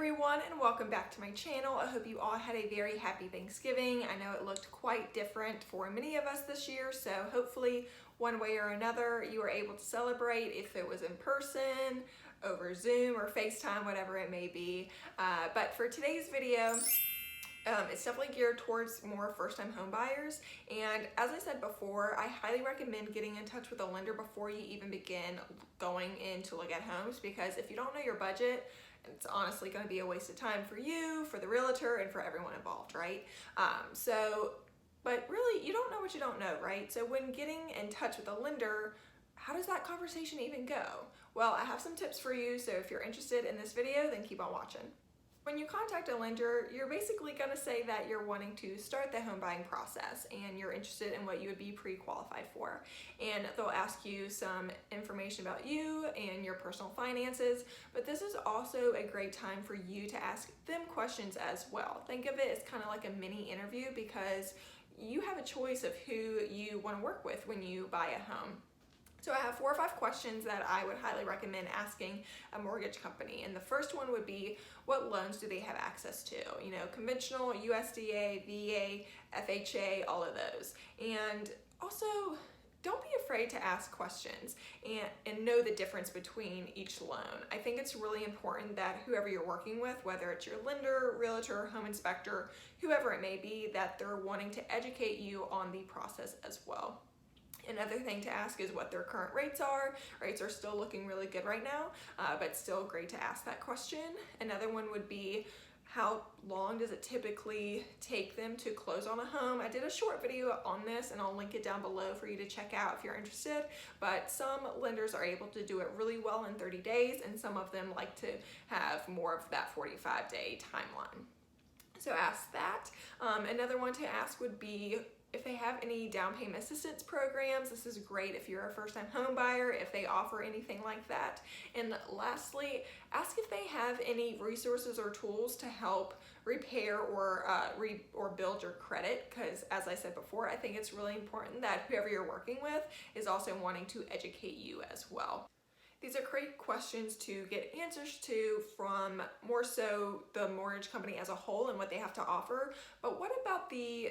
everyone, and welcome back to my channel. I hope you all had a very happy Thanksgiving. I know it looked quite different for many of us this year, so hopefully one way or another you were able to celebrate, if it was in person, over Zoom or FaceTime, whatever it may be. But for today's video, it's definitely geared towards more first-time home buyers, and as I said before, I highly recommend getting in touch with a lender before you even begin going in to look at homes, because if you don't know your budget, it's honestly going to be a waste of time for you, for the realtor, and for everyone involved, right? But really, you don't know what you don't know, right? So when getting in touch with a lender, how does that conversation even go? Well, I have some tips for you, so if you're interested in this video, then keep on watching. When you contact a lender, you're basically going to say that you're wanting to start the home buying process and you're interested in what you would be pre-qualified for. And they'll ask you some information about you and your personal finances, but this is also a great time for you to ask them questions as well. Think of it as kind of like a mini interview, because you have a choice of who you want to work with when you buy a home. So I have 4 or 5 questions that I would highly recommend asking a mortgage company. And the first one would be, what loans do they have access to? You know, conventional, USDA, VA, FHA, all of those. And also, don't be afraid to ask questions and know the difference between each loan. I think it's really important that whoever you're working with, whether it's your lender, realtor, home inspector, whoever it may be, that they're wanting to educate you on the process as well. Another thing to ask is what their current rates are. Rates are still looking really good right now, but still great to ask that question. Another one would be, how long does it typically take them to close on a home? I did a short video on this and I'll link it down below for you to check out if you're interested, but some lenders are able to do it really well in 30 days and some of them like to have more of that 45-day timeline. So ask that. Another one to ask would be if they have any down payment assistance programs. This is great if you're a first-time home buyer, if they offer anything like that. And lastly, ask if they have any resources or tools to help repair or build your credit, because as I said before, I think it's really important that whoever you're working with is also wanting to educate you as well. These are great questions to get answers to from more so the mortgage company as a whole and what they have to offer, but what about the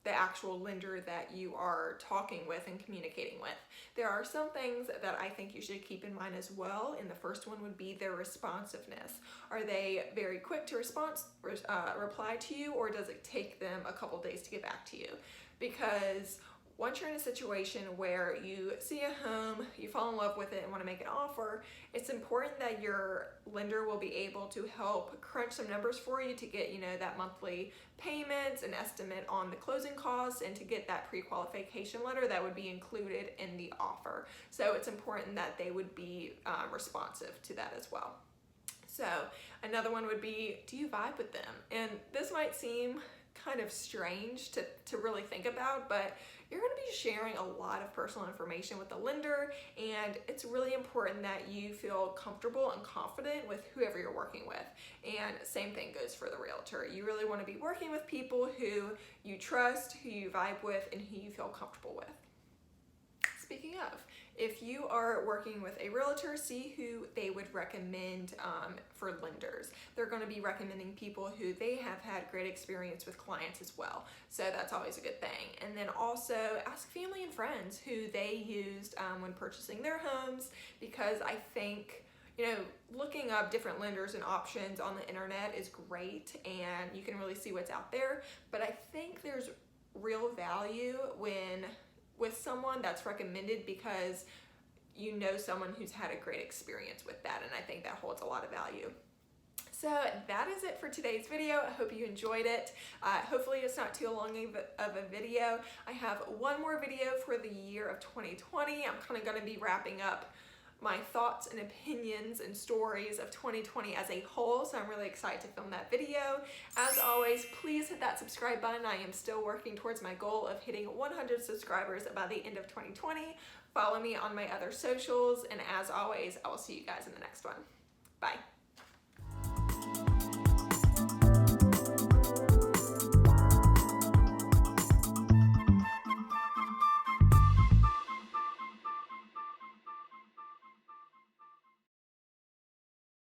actual lender that you are talking with and communicating with? There are some things that I think you should keep in mind as well, and the first one would be their responsiveness. Are they very quick to reply to you, or does it take them a couple days to get back to you? Because once you're in a situation where you see a home, you fall in love with it and want to make an offer, it's important that your lender will be able to help crunch some numbers for you to get, that monthly payments, an estimate on the closing costs, and to get that pre-qualification letter that would be included in the offer. So it's important that they would be responsive to that as well. So another one would be, do you vibe with them? And this might seem kind of strange to really think about, but you're going to be sharing a lot of personal information with the lender, and it's really important that you feel comfortable and confident with whoever you're working with. And same thing goes for the realtor. You really want to be working with people who you trust, who you vibe with, and who you feel comfortable with. Speaking of, if you are working with a realtor, see who they would recommend for lenders. They're going to be recommending people who they have had great experience with clients as well. So that's always a good thing. And then also ask family and friends who they used when purchasing their homes, because I think looking up different lenders and options on the internet is great and you can really see what's out there. But I think there's real value with someone that's recommended, because you know someone who's had a great experience with that, and I think that holds a lot of value. So that is it for today's video. I hope you enjoyed it. Hopefully it's not too long of a video. I have one more video for the year of 2020. I'm kind of going to be wrapping up my thoughts and opinions and stories of 2020 as a whole, so I'm really excited to film that video. As always, please hit that subscribe button. I am still working towards my goal of hitting 100 subscribers by the end of 2020. Follow me on my other socials, and as always, I will see you guys in the next one. Bye.